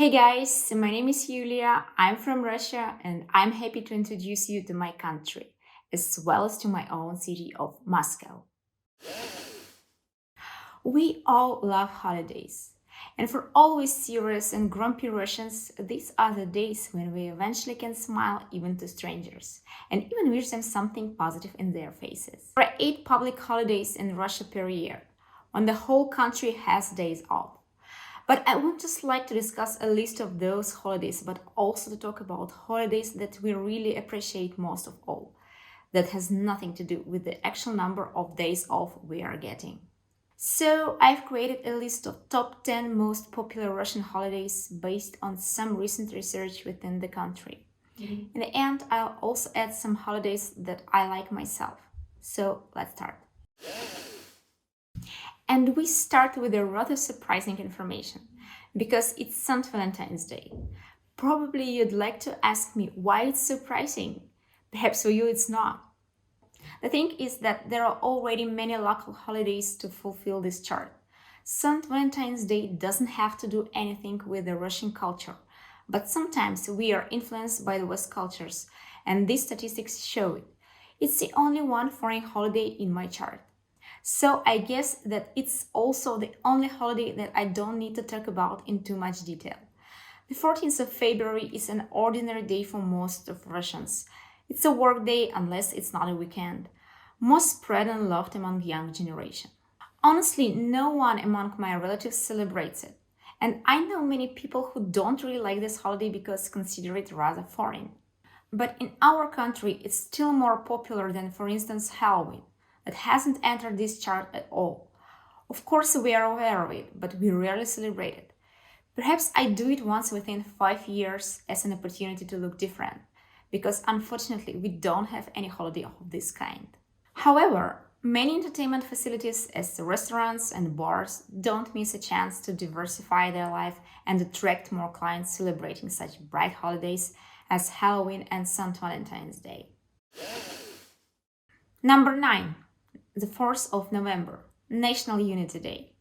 Hey guys, my name is Yulia. I'm from Russia and I'm happy to introduce you to my country, as well as to my own city of Moscow. We all love holidays. And for always serious and grumpy Russians, these are the days when we eventually can smile even to strangers and even wish them something positive in their faces. There are 8 public holidays in Russia per year, when the whole country has days off. But I would just like to discuss a list of those holidays, but also to talk about holidays that we really appreciate most of all. That has nothing to do with the actual number of days off we are getting. So, I've created a list of top 10 most popular Russian holidays based on some recent research within the country. In the end, I'll also add some holidays that I like myself. So, let's start. And we start with a rather surprising information because it's St. Valentine's Day. Probably you'd like to ask me why it's surprising. Perhaps for you it's not. The thing is that there are already many local holidays to fulfill this chart. St. Valentine's Day doesn't have to do anything with the Russian culture, but sometimes we are influenced by the West cultures, and these statistics show it. It's the only one foreign holiday in my chart. So I guess that it's also the only holiday that I don't need to talk about in too much detail. The 14th of February is an ordinary day for most of Russians. It's a work day unless it's not a weekend. Most spread and loved among young generation. Honestly, no one among my relatives celebrates it. And I know many people who don't really like this holiday because consider it rather foreign. But in our country, it's still more popular than, for instance, Halloween that hasn't entered this chart at all. Of course, we are aware of it, but we rarely celebrate it. Perhaps I do it once within 5 years as an opportunity to look different, because unfortunately we don't have any holiday of this kind. However, many entertainment facilities as restaurants and bars don't miss a chance to diversify their life and attract more clients celebrating such bright holidays as Halloween and St. Valentine's Day. Number 9. The 4th of November, National Unity Day.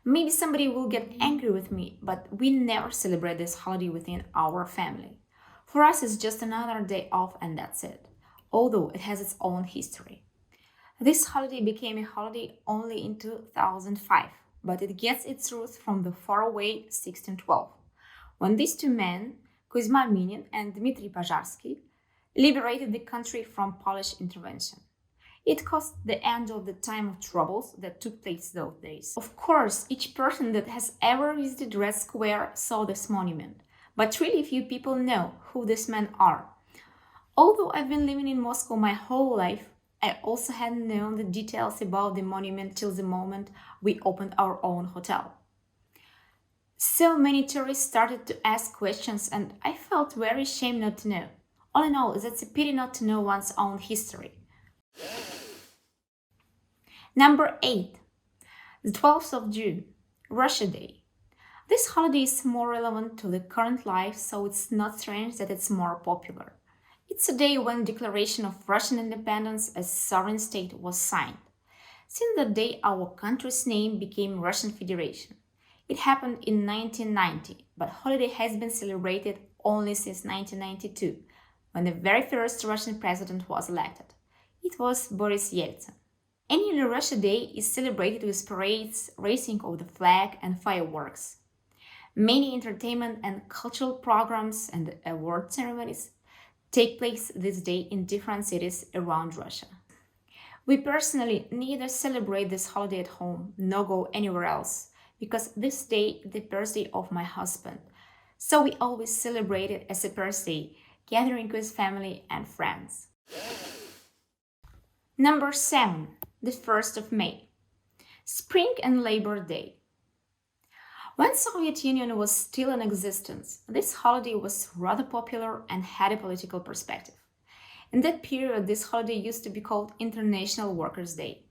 Maybe somebody will get angry with me, but we never celebrate this holiday within our family. For us, it's just another day off and that's it, although it has its own history. This holiday became a holiday only in 2005, but it gets its roots from the faraway 1612, when these two men, Kuzma Minin and Dmitry Pozharsky, liberated the country from Polish intervention. It caused the end of the time of troubles that took place those days. Of course, each person that has ever visited Red Square saw this monument, but really few people know who these men are. Although I've been living in Moscow my whole life, I also hadn't known the details about the monument till the moment we opened our own hotel. So many tourists started to ask questions and I felt very ashamed not to know. All in all, it's a pity not to know one's own history. Number 8. The 12th of June, Russia Day. This holiday is more relevant to the current life, so it's not strange that it's more popular. It's a day when Declaration of Russian Independence as sovereign state was signed. Since that day, our country's name became Russian Federation. It happened in 1990, but holiday has been celebrated only since 1992, when the very first Russian president was elected. It was Boris Yeltsin. Annually, Russia Day is celebrated with parades, raising of the flag, and fireworks. Many entertainment and cultural programs and award ceremonies take place this day in different cities around Russia. We personally neither celebrate this holiday at home nor go anywhere else, because this day is the birthday of my husband. So we always celebrate it as a birthday, gathering with family and friends. Number 7. The 1st of May, Spring and Labor Day. When Soviet Union was still in existence, this holiday was rather popular and had a political perspective. In that period, this holiday used to be called International Workers' Day.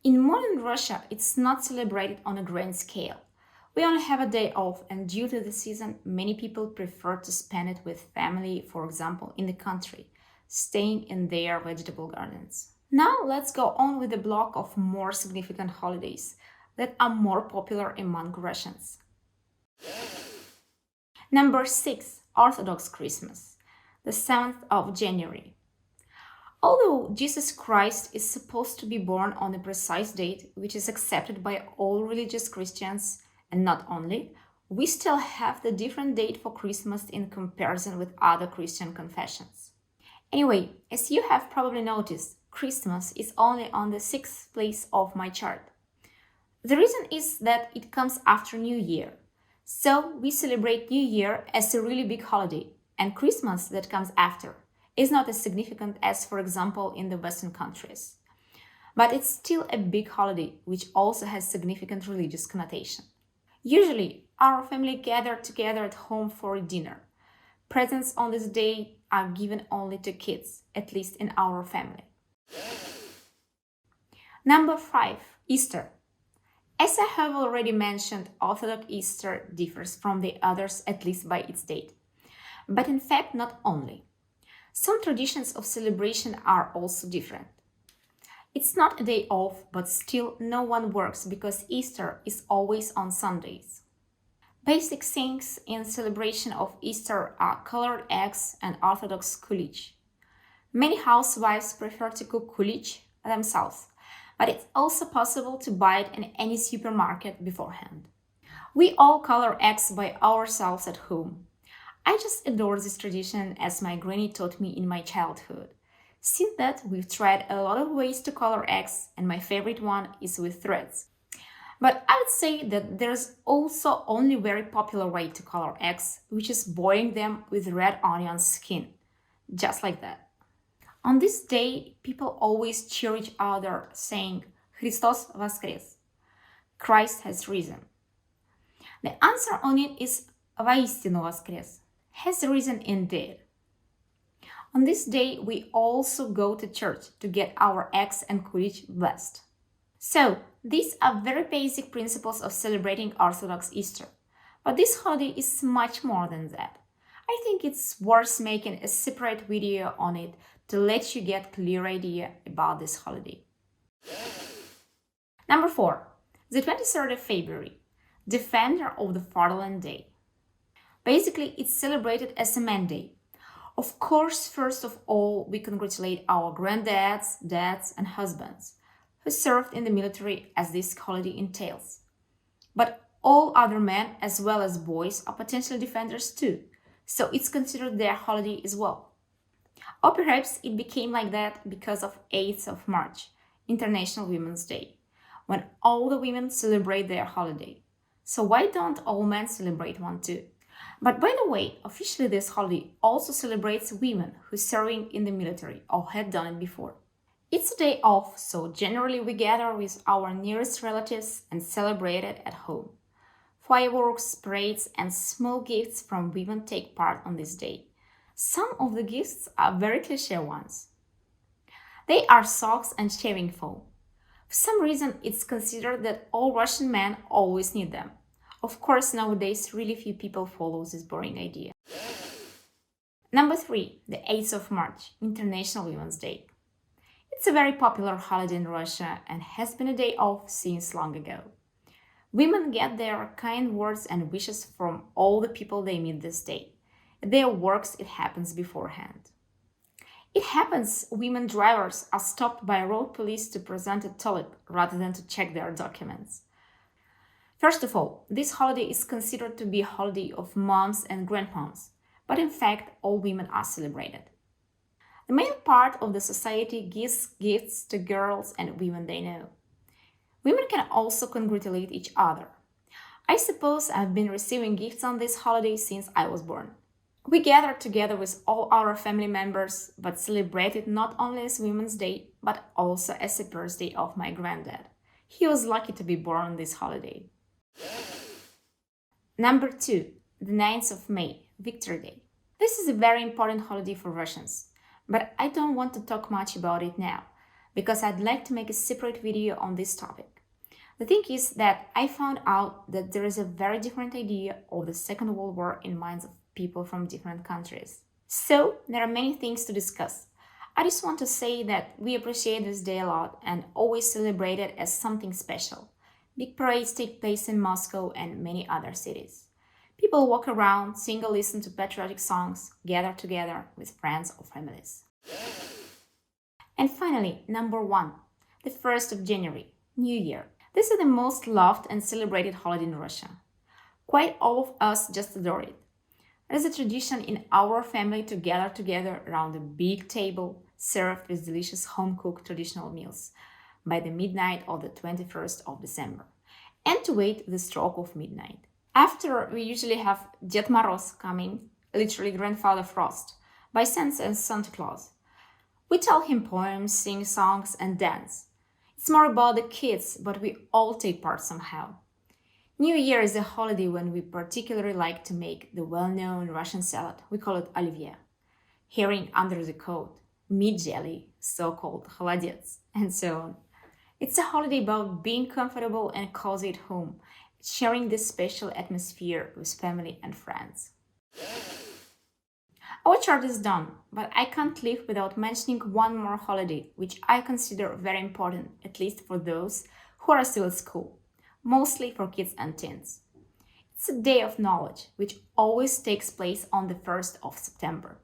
In modern Russia, it's not celebrated on a grand scale. We only have a day off, and due to the season, many people prefer to spend it with family, for example, in the country, staying in their vegetable gardens. Now let's go on with a block of more significant holidays that are more popular among Russians. Number 6, Orthodox Christmas, the 7th of January. Although Jesus Christ is supposed to be born on a precise date, which is accepted by all religious Christians, and not only, we still have the different date for Christmas in comparison with other Christian confessions. Anyway, as you have probably noticed, Christmas is only on the 6th place of my chart. The reason is that it comes after New Year. So we celebrate New Year as a really big holiday, and Christmas that comes after is not as significant as, for example, in the Western countries. But it's still a big holiday, which also has significant religious connotation. Usually, our family gather together at home for dinner. Presents on this day are given only to kids, at least in our family. Number 5, Easter. As I have already mentioned, Orthodox Easter differs from the others at least by its date. But in fact, not only. Some traditions of celebration are also different. It's not a day off, but still no one works because Easter is always on Sundays. Basic things in celebration of Easter are colored eggs and Orthodox kulich. Many housewives prefer to cook kulich themselves, but it's also possible to buy it in any supermarket beforehand. We all color eggs by ourselves at home. I just adore this tradition as my granny taught me in my childhood. Since that, we've tried a lot of ways to color eggs, and my favorite one is with threads. But I would say that there's also only very popular way to color eggs, which is boiling them with red onion skin. Just like that. On this day, people always cheer each other saying, Christos Voskres, Christ has risen. The answer on it is Воистину Voskres, has risen indeed. On this day, we also go to church to get our eggs and kulich blessed. So, these are very basic principles of celebrating Orthodox Easter. But this holiday is much more than that. I think it's worth making a separate video on it to let you get a clear idea about this holiday. Number 4, the 23rd of February, Defender of the Fatherland Day. Basically, it's celebrated as a man day. Of course, first of all, we congratulate our granddads, dads, and husbands who served in the military as this holiday entails. But all other men, as well as boys, are potential defenders too, so it's considered their holiday as well. Or perhaps it became like that because of 8th of March, International Women's Day, when all the women celebrate their holiday. So why don't all men celebrate one too? But by the way, officially this holiday also celebrates women who are serving in the military or had done it before. It's a day off, so generally we gather with our nearest relatives and celebrate it at home. Fireworks, parades, and small gifts from women take part on this day. Some of the gifts are very cliché ones. They are socks and shaving foam. For some reason, it's considered that all Russian men always need them. Of course, nowadays, really few people follow this boring idea. Number 3, the 8th of March, International Women's Day. It's a very popular holiday in Russia and has been a day off since long ago. Women get their kind words and wishes from all the people they meet this day. At their works, it happens beforehand. It happens women drivers are stopped by road police to present a tulip rather than to check their documents. First of all, this holiday is considered to be a holiday of moms and grandmoms, but in fact, all women are celebrated. The male part of the society gives gifts to girls and women they know. Women can also congratulate each other. I suppose I've been receiving gifts on this holiday since I was born. We gather together with all our family members, but celebrate it not only as Women's Day, but also as a birthday of my granddad. He was lucky to be born on this holiday. Number 2, the 9th of May, Victory Day. This is a very important holiday for Russians, but I don't want to talk much about it now, because I'd like to make a separate video on this topic. The thing is that I found out that there is a very different idea of the Second World War in minds of people from different countries. So, there are many things to discuss. I just want to say that we appreciate this day a lot and always celebrate it as something special. Big parades take place in Moscow and many other cities. People walk around, sing or listen to patriotic songs, gather together with friends or families. And finally, number one, the 1st of January, New Year. This is the most loved and celebrated holiday in Russia. Quite all of us just adore it. It is a tradition in our family to gather together around a big table served with delicious home-cooked traditional meals by the midnight of the 21st of December, and to wait the stroke of midnight. After, we usually have Ded Moroz coming, literally Grandfather Frost, by sense as Santa Claus. We tell him poems, sing songs, and dance. It's more about the kids, but we all take part somehow. New Year is a holiday when we particularly like to make the well-known Russian salad. We call it olivier. Herring under the coat, meat jelly, so-called холодец, and so on. It's a holiday about being comfortable and cozy at home, sharing this special atmosphere with family and friends. Our chart is done, but I can't live without mentioning one more holiday, which I consider very important, at least for those who are still at school, mostly for kids and teens. It's a day of knowledge, which always takes place on the 1st of September.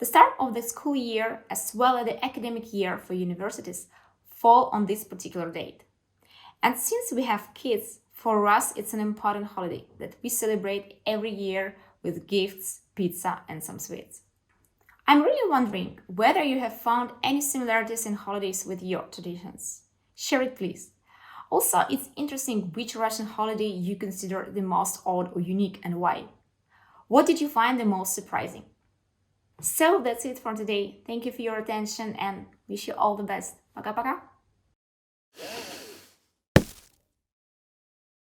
The start of the school year, as well as the academic year for universities, fall on this particular date. And since we have kids, for us it's an important holiday that we celebrate every year with gifts, pizza, and some sweets. I'm really wondering whether you have found any similarities in holidays with your traditions. Share it, please. Also, it's interesting which Russian holiday you consider the most odd or unique and why. What did you find the most surprising? So that's it for today. Thank you for your attention and wish you all the best. Пока-пока.